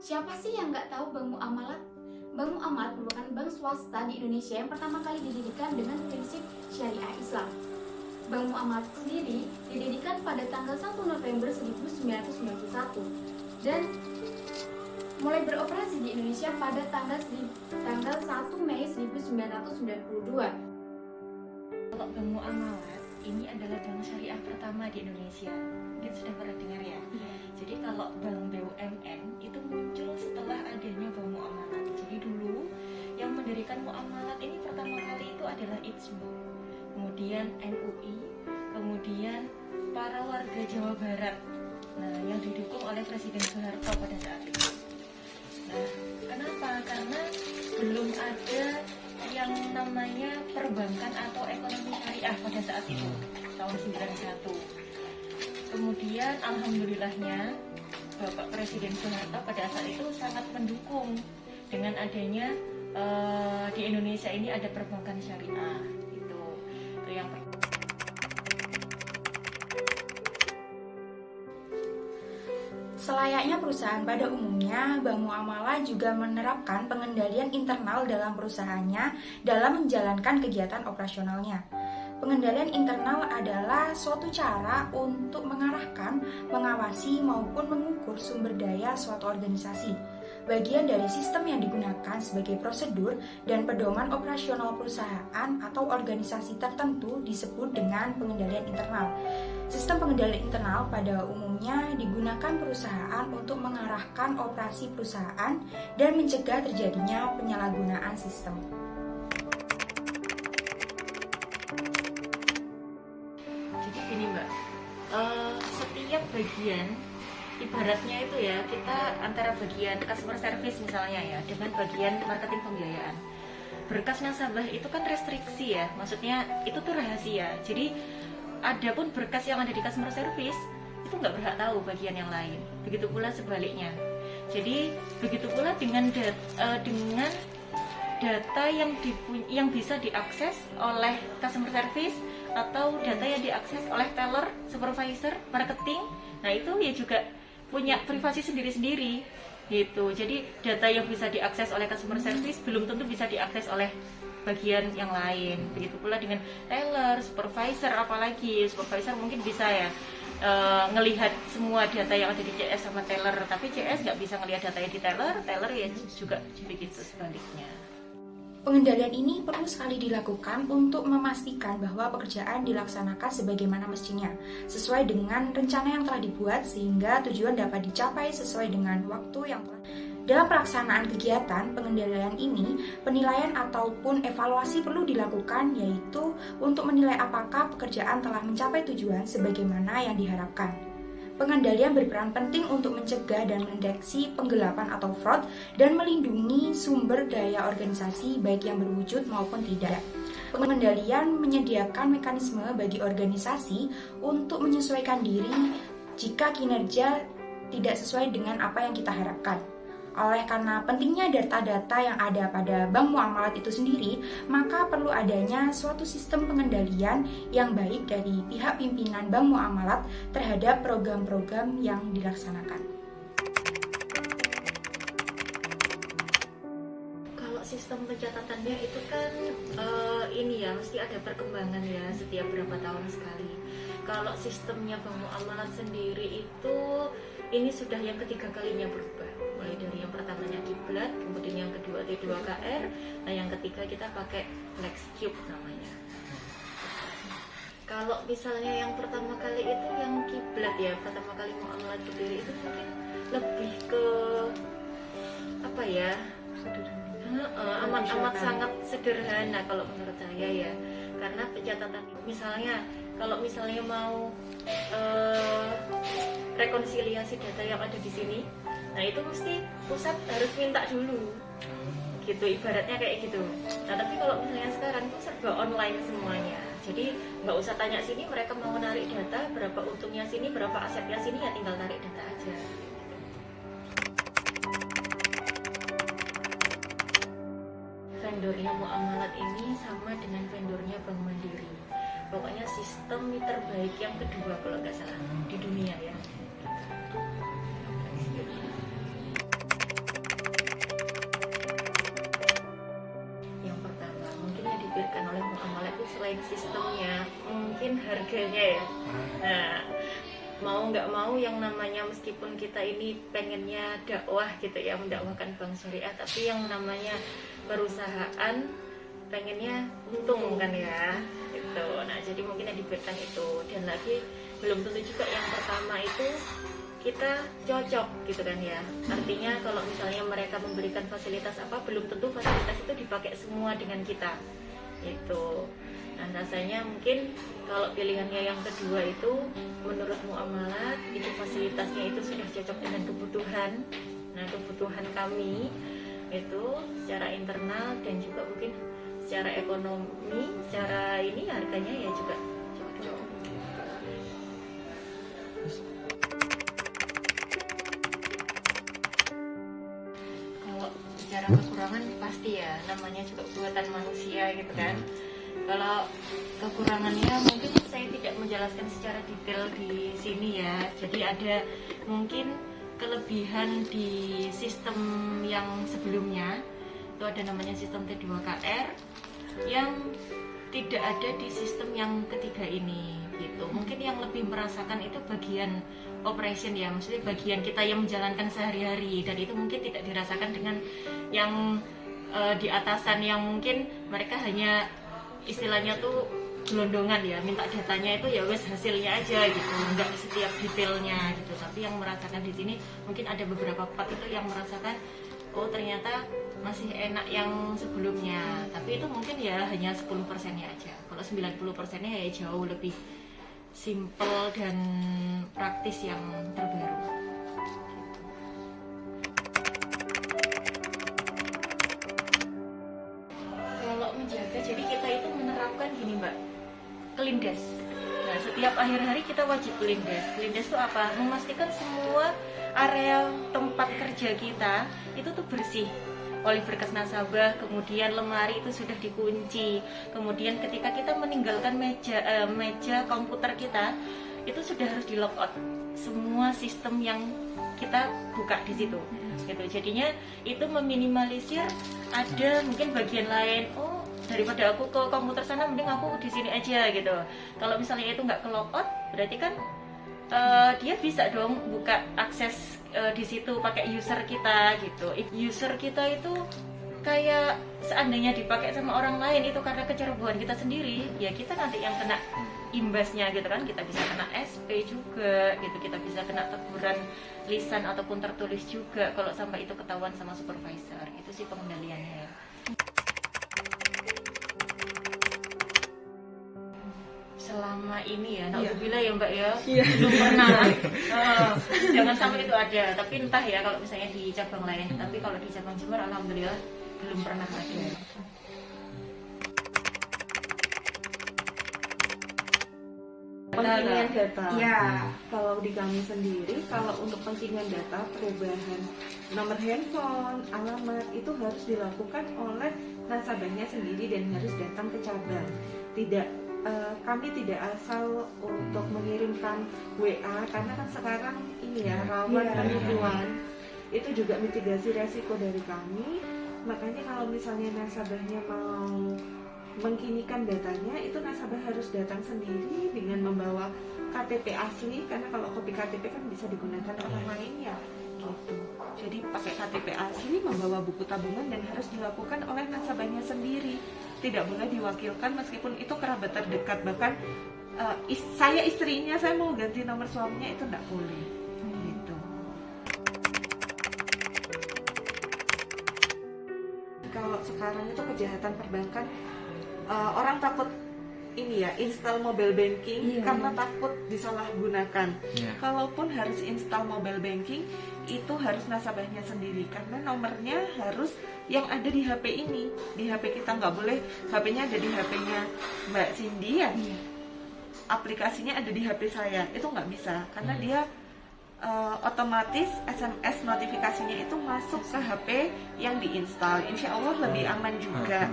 Siapa sih yang nggak tahu Bank Muamalat? Bank Muamalat merupakan bank swasta di Indonesia yang pertama kali didirikan dengan prinsip syariah Islam. Bank Muamalat sendiri didirikan pada tanggal 1 November 1991 dan mulai beroperasi di Indonesia pada tanggal 1 Mei 1992. Kalau Bank Muamalat ini adalah bank syariah pertama di Indonesia. Mungkin sudah pernah dengar ya. Jadi kalau bank BUMN itu muncul setelah adanya Bank Muamalat. Jadi dulu yang mendirikan Muamalat ini pertama kali itu adalah IJMU, kemudian MUI, kemudian para warga Jawa Barat. Nah, yang didukung oleh Presiden Soeharto pada saat itu. Nah, kenapa? Karena belum ada yang namanya perbankan atau ekonomi syariah pada saat itu, tahun 91. Kemudian alhamdulillahnya Bapak Presiden Soeharto pada saat itu sangat mendukung dengan adanya di Indonesia ini ada perbankan syariah. Itu yang pertama. Selayaknya perusahaan pada umumnya, Bank Muamalah juga menerapkan pengendalian internal dalam perusahaannya dalam menjalankan kegiatan operasionalnya. Pengendalian internal adalah suatu cara untuk mengarahkan, mengawasi, maupun mengukur sumber daya suatu organisasi. Bagian dari sistem yang digunakan sebagai prosedur dan pedoman operasional perusahaan atau organisasi tertentu disebut dengan pengendalian internal. Sistem pengendalian internal pada umumnya digunakan perusahaan untuk mengarahkan operasi perusahaan dan mencegah terjadinya penyalahgunaan sistem. Jadi gini Mbak, setiap bagian ibaratnya itu ya, kita antara bagian customer service misalnya ya dengan bagian marketing pembiayaan. Berkas nasabah itu kan restriksi ya, maksudnya itu tuh rahasia. Jadi adapun berkas yang ada di customer service itu nggak berhak tahu bagian yang lain. Begitu pula sebaliknya. Jadi begitu pula dengan data yang bisa diakses oleh customer service atau data yang diakses oleh teller, supervisor, marketing. Nah itu ya juga punya privasi sendiri-sendiri gitu. Jadi data yang bisa diakses oleh customer service belum tentu bisa diakses oleh bagian yang lain. Begitu pula dengan teller, supervisor, apalagi supervisor mungkin bisa ya ngelihat semua data yang ada di CS sama teller, tapi CS nggak bisa ngelihat data yang di teller ya juga begitu sebaliknya. Pengendalian ini perlu sekali dilakukan untuk memastikan bahwa pekerjaan dilaksanakan sebagaimana mestinya, sesuai dengan rencana yang telah dibuat sehingga tujuan dapat dicapai sesuai dengan waktu yang telah. Dalam pelaksanaan kegiatan pengendalian ini, penilaian ataupun evaluasi perlu dilakukan, yaitu untuk menilai apakah pekerjaan telah mencapai tujuan sebagaimana yang diharapkan. Pengendalian berperan penting untuk mencegah dan mendeteksi penggelapan atau fraud dan melindungi sumber daya organisasi baik yang berwujud maupun tidak. Pengendalian menyediakan mekanisme bagi organisasi untuk menyesuaikan diri jika kinerja tidak sesuai dengan apa yang kita harapkan. Oleh karena pentingnya data-data yang ada pada Bank Muamalat itu sendiri, maka perlu adanya suatu sistem pengendalian yang baik dari pihak pimpinan Bank Muamalat terhadap program-program yang dilaksanakan. Kalau sistem pencatatannya itu kan ini ya, mesti ada perkembangan ya setiap berapa tahun sekali. Kalau sistemnya Bank Muamalat sendiri itu ini sudah yang ketiga kalinya berubah. Mulai dari yang pertamanya kiblat, kemudian yang kedua T2KR, nah yang ketiga kita pakai FlexCube namanya. Kalau misalnya yang pertama kali itu yang kiblat ya, pertama kali Muamalat berdiri itu mungkin lebih ke apa ya? Amat sangat sederhana kalau menurut saya ya. Karena pencatatan misalnya kalau misalnya mau rekonsiliasi data yang ada di sini, nah itu mesti pusat harus minta dulu gitu, ibaratnya kayak gitu. Nah tapi kalau misalnya sekarang itu serba online semuanya, jadi nggak usah tanya sini mereka mau menarik data berapa untungnya sini, berapa asetnya sini, ya tinggal tarik data aja. Vendornya Muamalat ini sama dengan vendornya Bank Mandiri. Pokoknya sistem terbaik yang kedua kalau nggak salah di dunia ya. sistemnya, mungkin harganya ya. Nah, mau nggak mau yang namanya meskipun kita ini pengennya dakwah gitu ya, mendakwahkan bank syariah, tapi yang namanya perusahaan pengennya untung kan ya gitu. Nah jadi mungkin yang diberikan itu, dan lagi belum tentu juga yang pertama itu kita cocok gitu kan ya. Artinya kalau misalnya mereka memberikan fasilitas apa, belum tentu fasilitas itu dipakai semua dengan kita gitu. Nah rasanya mungkin kalau pilihannya yang kedua itu menurut muamalat itu fasilitasnya itu sudah cocok dengan kebutuhan. Nah kebutuhan kami itu secara internal dan juga mungkin secara ekonomi, secara ini harganya ya juga cocok. Kalau bicara kekurangan pasti ya, namanya juga buatan manusia gitu kan. Kalau kekurangannya mungkin saya tidak menjelaskan secara detail di sini ya. Jadi ada mungkin kelebihan di sistem yang sebelumnya, itu ada namanya sistem T2KR yang tidak ada di sistem yang ketiga ini gitu. Mungkin yang lebih merasakan itu bagian operation ya, maksudnya bagian kita yang menjalankan sehari-hari, dan itu mungkin tidak dirasakan dengan yang di atasan yang mungkin mereka hanya istilahnya tuh gelondongan ya, minta datanya itu ya wes hasilnya aja gitu, nggak setiap detailnya gitu. Tapi yang merasakan di sini mungkin ada beberapa part itu yang merasakan oh ternyata masih enak yang sebelumnya, tapi itu mungkin ya hanya 10%-nya aja. Kalau 90%-nya ya jauh lebih simple dan praktis yang terbaru. Kalau menjaga, jadi kita itu menerapkan gini Mbak, clean desk. Nah, setiap akhir hari kita wajib clean desk. Clean desk itu apa? Memastikan semua area tempat kerja kita itu tuh bersih oleh berkas nasabah, kemudian lemari itu sudah dikunci, kemudian ketika kita meninggalkan meja komputer kita itu sudah harus di lock out semua sistem yang kita buka di situ gitu. Jadinya itu meminimalisir ada mungkin bagian lain, oh daripada aku ke komputer sana mending aku di sini aja gitu. Kalau misalnya itu nggak ke lock out, berarti kan dia bisa dong buka akses di situ pakai user kita gitu. User kita itu kayak seandainya dipakai sama orang lain itu karena kecerobohan kita sendiri, ya kita nanti yang kena imbasnya gitu kan. Kita bisa kena SP juga gitu, kita bisa kena teguran lisan ataupun tertulis juga kalau sampai itu ketahuan sama supervisor. Itu sih pengendaliannya. Selama ini ya, alhamdulillah ya Mbak ya, belum pernah. Jangan sampai itu ada, tapi entah ya kalau misalnya di cabang lain. Tapi kalau di cabang Jember alhamdulillah belum pernah ada. Pengiriman data. Ya. Kalau di kami sendiri, kalau untuk pengiriman data, perubahan nomor handphone, alamat itu harus dilakukan oleh nasabahnya sendiri dan harus datang ke cabang. Kami tidak asal untuk mengirimkan WA karena kan sekarang ini ya rawan penipuan. Itu juga mitigasi resiko dari kami. Makanya kalau misalnya nasabahnya mau mengkinikan datanya, itu nasabah harus datang sendiri dengan membawa KTP asli, karena kalau kopi KTP kan bisa digunakan orang lain ya gitu. Jadi pakai KTP asli, membawa buku tabungan, dan harus dilakukan oleh nasabahnya sendiri, tidak boleh diwakilkan meskipun itu kerabat terdekat. Bahkan saya istrinya, saya mau ganti nomor suaminya, itu tidak boleh gitu. Kalau sekarang itu kejahatan perbankan, orang takut ini ya install mobile banking karena takut disalahgunakan. Kalaupun harus install mobile banking, itu harus nasabahnya sendiri karena nomornya harus yang ada di HP ini. Di HP kita nggak boleh HP-nya ada di HP-nya Mbak Cindy ya, aplikasinya ada di HP saya, itu nggak bisa karena dia otomatis SMS notifikasinya itu masuk ke HP yang diinstal. Insya Allah lebih aman juga.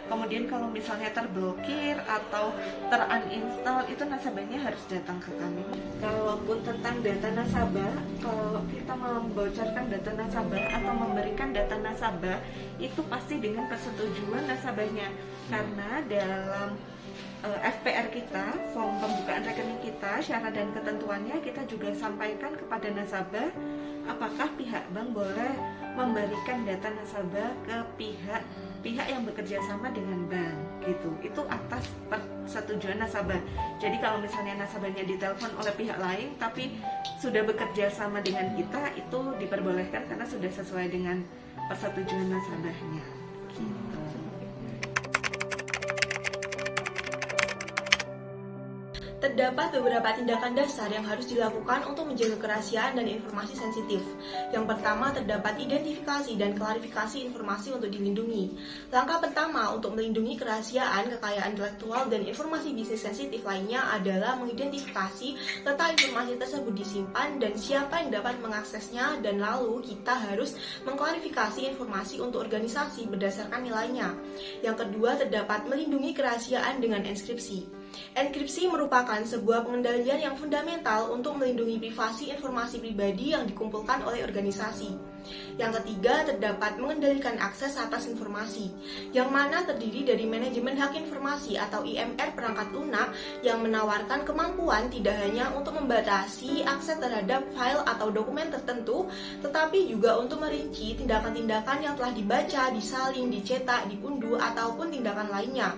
Kemudian kalau misalnya terblokir atau teruninstall, itu nasabahnya harus datang ke kami. Kalaupun tentang data nasabah, kalau kita membocorkan data nasabah atau memberikan data nasabah, itu pasti dengan persetujuan nasabahnya. Karena dalam FPR kita, form pembukaan rekening kita, syarat dan ketentuannya kita juga sampaikan kepada nasabah apakah pihak bank boleh memberikan data nasabah ke pihak yang bekerja sama dengan bank gitu. Itu atas persetujuan nasabah. Jadi kalau misalnya nasabahnya ditelepon oleh pihak lain tapi sudah bekerja sama dengan kita, itu diperbolehkan karena sudah sesuai dengan persetujuan nasabahnya gitu. Terdapat beberapa tindakan dasar yang harus dilakukan untuk menjaga kerahasiaan dan informasi sensitif. Yang pertama, terdapat identifikasi dan klarifikasi informasi untuk dilindungi. Langkah pertama untuk melindungi kerahasiaan, kekayaan intelektual, dan informasi bisnis sensitif lainnya adalah mengidentifikasi letak informasi tersebut disimpan dan siapa yang dapat mengaksesnya, dan lalu kita harus mengklarifikasi informasi untuk organisasi berdasarkan nilainya. Yang kedua, terdapat melindungi kerahasiaan dengan enskripsi. Enkripsi merupakan sebuah pengendalian yang fundamental untuk melindungi privasi informasi pribadi yang dikumpulkan oleh organisasi. Yang ketiga, terdapat mengendalikan akses atas informasi, yang mana terdiri dari manajemen hak informasi atau IMR perangkat lunak yang menawarkan kemampuan tidak hanya untuk membatasi akses terhadap file atau dokumen tertentu, tetapi juga untuk merinci tindakan-tindakan yang telah dibaca, disalin, dicetak, diunduh, ataupun tindakan lainnya.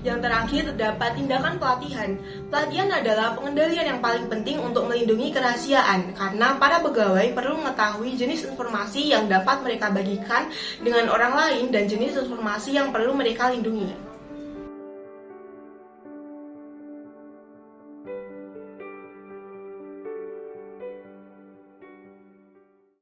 Yang terakhir, terdapat tindakan pelatihan. Pelatihan adalah pengendalian yang paling penting untuk melindungi kerahasiaan, karena para pegawai perlu mengetahui jenis informasi yang dapat mereka bagikan dengan orang lain dan jenis informasi yang perlu mereka lindungi.